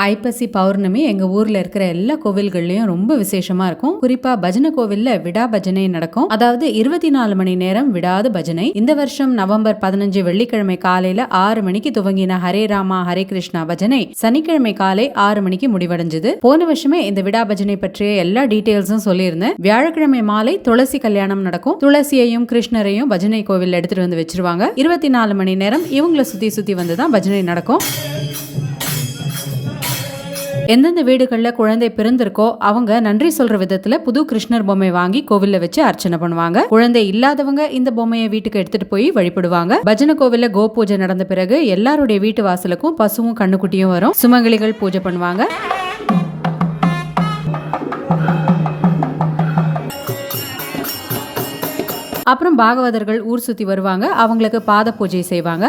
ஐப்பசி பௌர்ணமி எங்க ஊர்ல இருக்கிற எல்லா கோவில்கள்லயும் ரொம்ப விசேஷமா இருக்கும். குறிப்பா பஜனை கோவில்ல விடா பஜனை நடக்கும். அதாவது 24 மணி நேரம் விடாத பஜனை. இந்த வருஷம் நவம்பர் 15 வெள்ளிக்கிழமை காலையில 6 மணிக்கு துவங்கின ஹரே ராமா ஹரே கிருஷ்ணா பஜனை சனிக்கிழமை காலை 6 மணிக்கு முடிவடைஞ்சது. போன வருஷமே இந்த விடா பஜனை பற்றிய எல்லா டீடைல்ஸும் சொல்லியிருந்தேன். வியாழக்கிழமை மாலை துளசி கல்யாணம் நடக்கும். துளசியையும் கிருஷ்ணரையும் பஜனை கோவில் எடுத்துட்டு வந்து வச்சிருவாங்க. 24 மணி நேரம் இவங்களை சுத்தி சுத்தி வந்துதான் பஜனை நடக்கும். எந்தெந்த வீடுகள்ல குழந்தை பிறந்திருக்கோ அவங்க நன்றி சொல்ற விதத்துல புது கிருஷ்ணர் பொம்மை வாங்கி கோவில்ல வச்சு அர்ச்சனை பண்ணுவாங்க. குழந்தை இல்லாதவங்க இந்த பொம்மையை வீட்டுக்கு எடுத்துட்டு போய் வழிபடுவாங்க. பஜனை கோவில்ல கோ பூஜை நடந்த பிறகு எல்லாருடைய வீட்டு வாசலுக்கும் பசுவும் கண்ணுக்குட்டியும் வரும். சுமங்கலிகள் பூஜை பண்ணுவாங்க. அப்புறம் பாகவதர்கள் ஊர் சுத்தி வருவாங்க. அவங்களுக்கு பாத பூஜை செய்வாங்க.